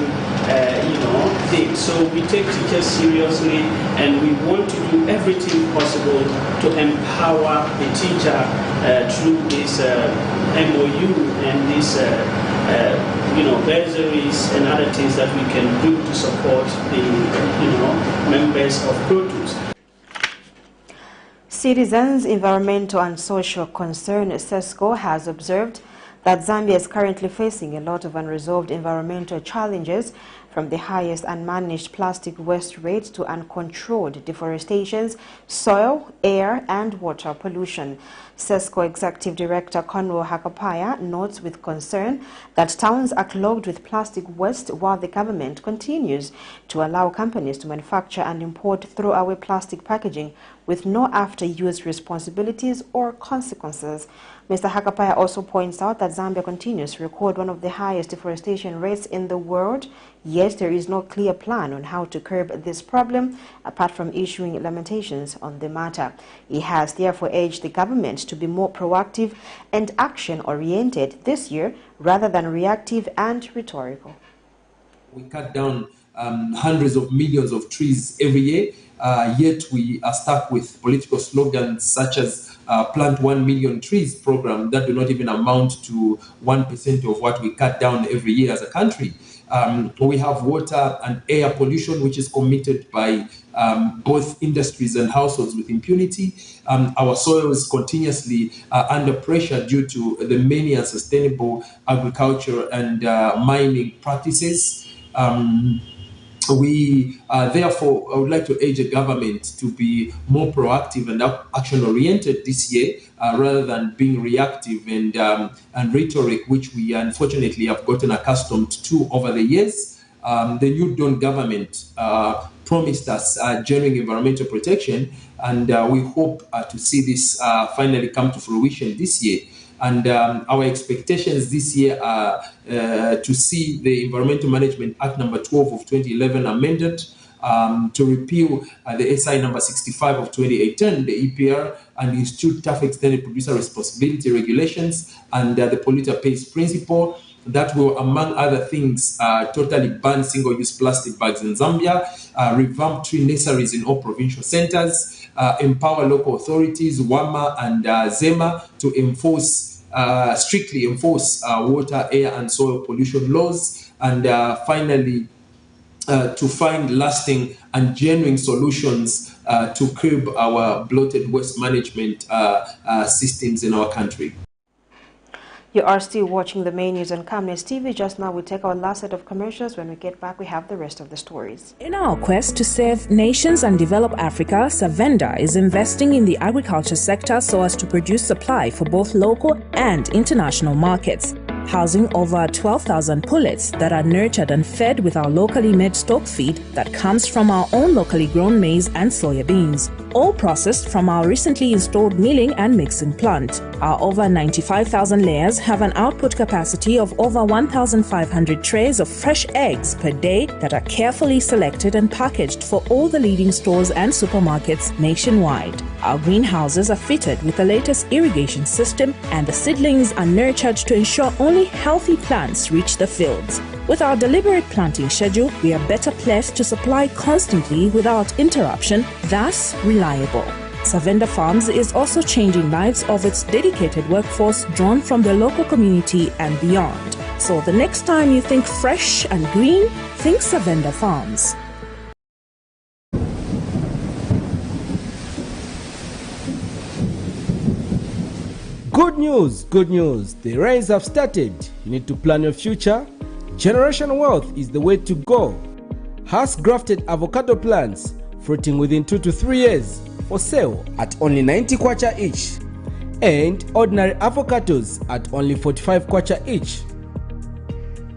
things. So we take teachers seriously, and we want to do everything possible to empower the teacher through this MOU and this bursaries and other things that we can do to support the members of PROTEUS. Citizens Environmental and Social Concern ZESCO has observed that Zambia is currently facing a lot of unresolved environmental challenges, from the highest unmanaged plastic waste rate to uncontrolled deforestation, soil, air and water pollution. ZESCO Executive Director Conwell Hakapaya notes with concern that towns are clogged with plastic waste while the government continues to allow companies to manufacture and import throwaway plastic packaging with no after-use responsibilities or consequences. Mr. Hakapaya also points out that Zambia continues to record one of the highest deforestation rates in the world, yet there is no clear plan on how to curb this problem, apart from issuing lamentations on the matter. He has therefore urged the government to be more proactive and action-oriented this year, rather than reactive and rhetorical. We cut down hundreds of millions of trees every year, yet we are stuck with political slogans such as plant 1 million trees program that do not even amount to 1% of what we cut down every year as a country. We have water and air pollution, which is committed by both industries and households with impunity. Our soil is continuously under pressure due to the many unsustainable agriculture and mining practices. Therefore, I would like to urge the government to be more proactive and action-oriented this year, rather than being reactive and rhetoric, which we unfortunately have gotten accustomed to over the years. The New Dawn government promised us genuine environmental protection, and we hope to see this finally come to fruition this year. And our expectations this year are to see the Environmental Management Act number 12 of 2011 amended, to repeal the SI number 65 of 2018, the EPR, and institute tough extended producer responsibility regulations, and the polluter pays principle that will, among other things, totally ban single-use plastic bags in Zambia, revamp tree nurseries in all provincial centers, empower local authorities, WAMA and ZEMA, to strictly enforce water, air, and soil pollution laws, and finally, to find lasting and genuine solutions to curb our bloated waste management systems in our country. You are still watching the main news on Camnet TV. Just now we take our last set of commercials. When we get back, we have the rest of the stories. In our quest to save nations and develop Africa, Savenda is investing in the agriculture sector so as to produce supply for both local and international markets, housing over 12,000 pullets that are nurtured and fed with our locally made stock feed that comes from our own locally grown maize and soya beans, all processed from our recently installed milling and mixing plant. Our over 95,000 layers have an output capacity of over 1,500 trays of fresh eggs per day that are carefully selected and packaged for all the leading stores and supermarkets nationwide. Our greenhouses are fitted with the latest irrigation system, and the seedlings are nurtured to ensure only healthy plants reach the fields. With our deliberate planting schedule, we are better placed to supply constantly without interruption, thus reliable. Savenda Farms is also changing lives of its dedicated workforce drawn from the local community and beyond. So the next time you think fresh and green, think Savenda Farms. Good news, good news. The rains have started. You need to plan your future. Generational wealth is the way to go. Has grafted avocado plants fruiting within 2 to 3 years for sale at only 90 kwacha each, and ordinary avocados at only 45 kwacha each.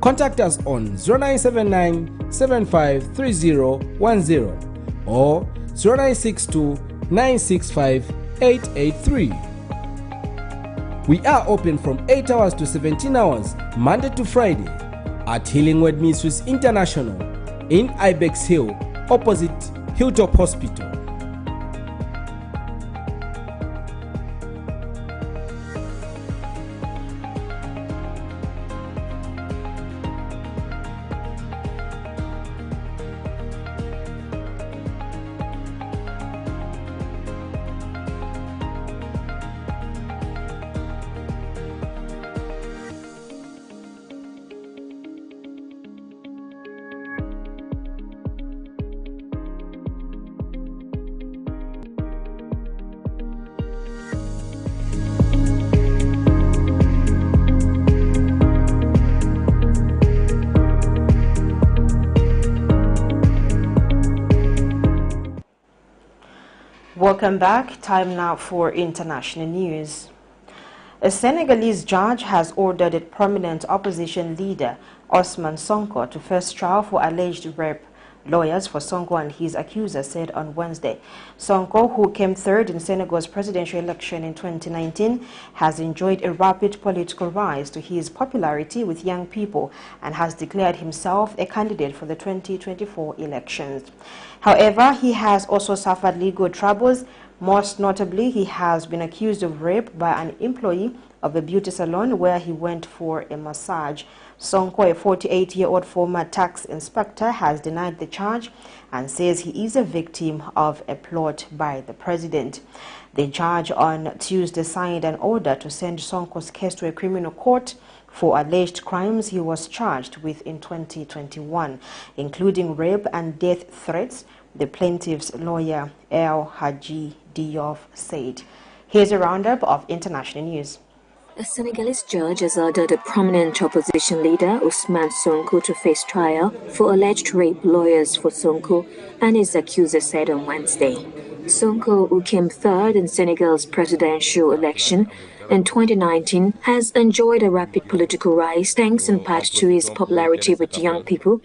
Contact us on 0979 753010 or 0962 965 883. We are open from 8 hours to 17 hours, Monday to Friday, at Healing Word Ministries International in Ibex Hill, opposite Hilltop Hospital. Welcome back. Time now for international news. A Senegalese judge has ordered a prominent opposition leader, Ousmane Sonko, to face trial for alleged rape. Lawyers for Sonko and his accuser said on Wednesday. Sonko, who came third in Senegal's presidential election in 2019, has enjoyed a rapid political rise to his popularity with young people and has declared himself a candidate for the 2024 elections. However, he has also suffered legal troubles. Most notably, he has been accused of rape by an employee of a beauty salon where he went for a massage. Sonko, a 48-year-old former tax inspector, has denied the charge and says he is a victim of a plot by the president. The judge on Tuesday signed an order to send Sonko's case to a criminal court for alleged crimes he was charged with in 2021, including rape and death threats, the plaintiff's lawyer El Hadji Diop said. Here's a roundup of international news. A Senegalese judge has ordered a prominent opposition leader, Ousmane Sonko, to face trial for alleged rape. Lawyers for Sonko and his accuser said on Wednesday. Sonko, who came third in Senegal's presidential election in 2019, has enjoyed a rapid political rise thanks in part to his popularity with young people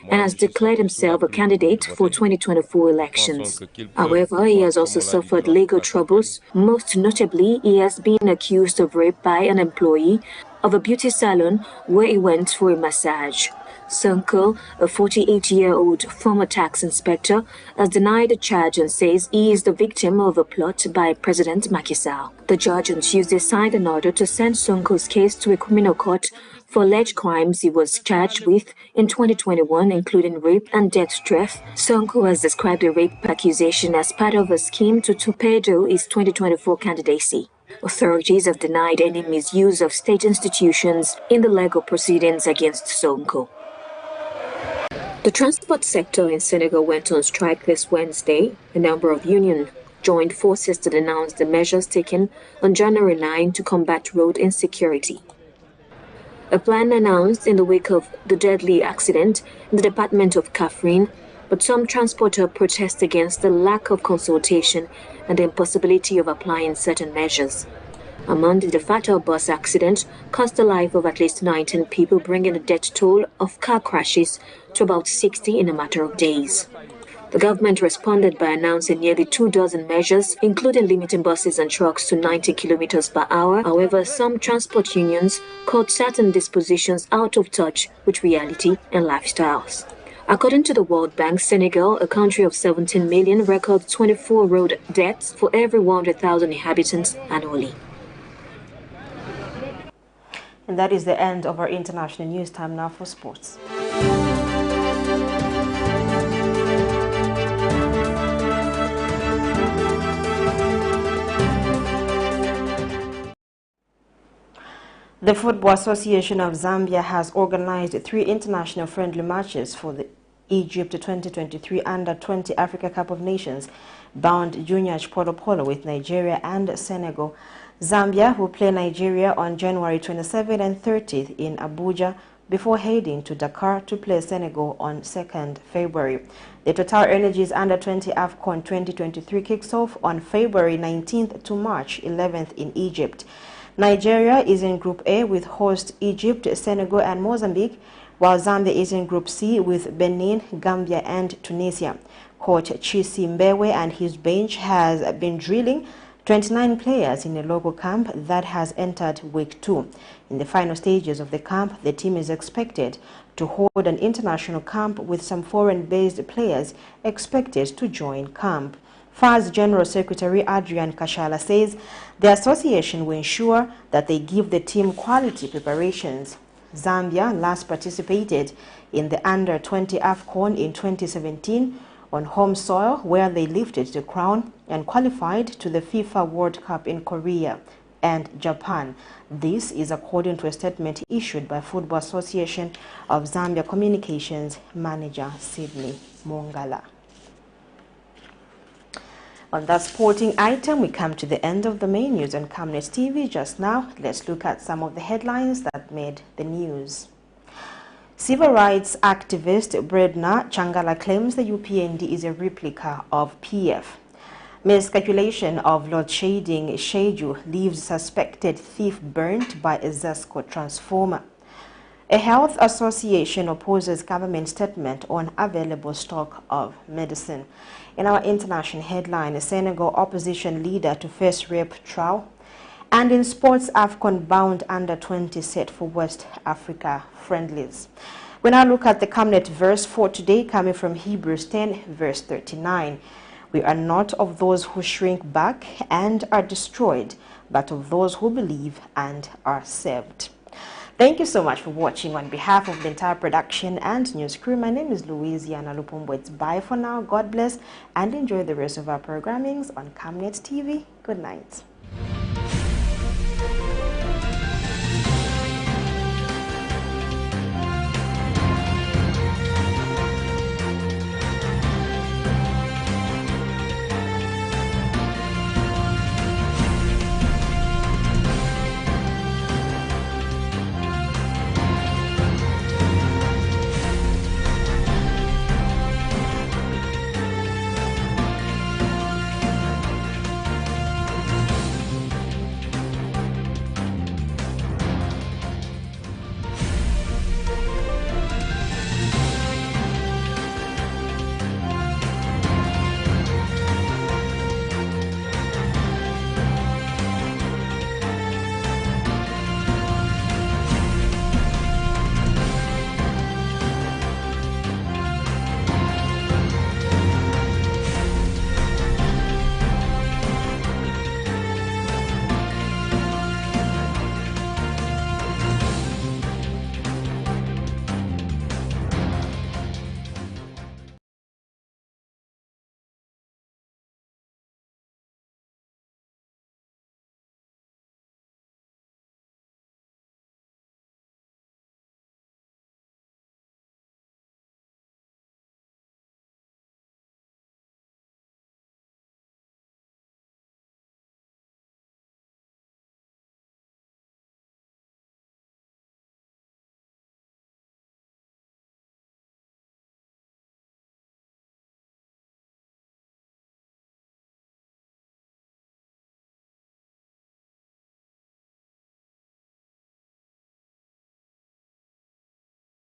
and has declared himself a candidate for 2024 elections. However, he has also suffered legal troubles. Most notably, he has been accused of rape by an employee of a beauty salon where he went for a massage. Sonko, a 48-year-old former tax inspector, has denied the charge and says he is the victim of a plot by President Macky Sall. The judge on Tuesday signed an order to send Sonko's case to a criminal court for alleged crimes he was charged with in 2021, including rape and death threat. Sonko has described the rape accusation as part of a scheme to torpedo his 2024 candidacy. Authorities have denied any misuse of state institutions in the legal proceedings against Sonko. The transport sector in Senegal went on strike this Wednesday. A number of unions joined forces to denounce the measures taken on January 9 to combat road insecurity. A plan announced in the wake of the deadly accident in the department of Kaffrine, but some transporters protest against the lack of consultation and the impossibility of applying certain measures. Among the fatal bus accident cost the life of at least 19 people, bringing the death toll of car crashes to about 60 in a matter of days. The government responded by announcing nearly 24 measures, including limiting buses and trucks to 90 kilometers per hour. However, some transport unions called certain dispositions out of touch with reality and lifestyles. According to the World Bank, Senegal, a country of 17 million, records 24 road deaths for every 100,000 inhabitants annually. And that is the end of our international news. Time now for sports. The Football Association of Zambia has organized 3 international friendly matches for the Egypt 2023 Under-20 Africa Cup of Nations bound junior polo with Nigeria and Senegal. Zambia will play Nigeria on January 27th and 30th in Abuja before heading to Dakar to play Senegal on 2nd February. The Total Energies Under-20 AFCON 2023 kicks off on February 19th to March 11th in Egypt. Nigeria is in Group A with host Egypt, Senegal and Mozambique, while Zambia is in Group C with Benin, Gambia and Tunisia. Coach Chisi Mbewe and his bench has been drilling 29 players in a local camp that has entered week 2. In the final stages of the camp, the team is expected to hold an international camp with some foreign-based players expected to join camp. FAS General Secretary Adrian Kashala says the association will ensure that they give the team quality preparations. Zambia last participated in the Under-20 AFCON in 2017 on home soil, where they lifted the crown and qualified to the FIFA World Cup in Korea and Japan. This is according to a statement issued by Football Association of Zambia Communications Manager Sydney Mongala. On that sporting item, we come to the end of the main news on Camnet TV. Just now, let's look at some of the headlines that made the news. Civil rights activist BREBNAR CHANGALA claims the UPND is a replica of PF. Miscalculation of load shedding schedule leaves suspected thief burnt by a ZESCO transformer. A health association opposes government statement on available stock of medicine. In our international headline, a Senegal opposition leader to face rape trial. And in sports, AFCON bound Under-20 set for West Africa friendlies. We now look at the Camnet verse for today, coming from Hebrews 10, verse 39. We are not of those who shrink back and are destroyed, but of those who believe and are saved. Thank you so much for watching. On behalf of the entire production and news crew, my name is Louisiana Lupumbo. It's bye for now. God bless and enjoy the rest of our programmings on Camnet TV. Good night.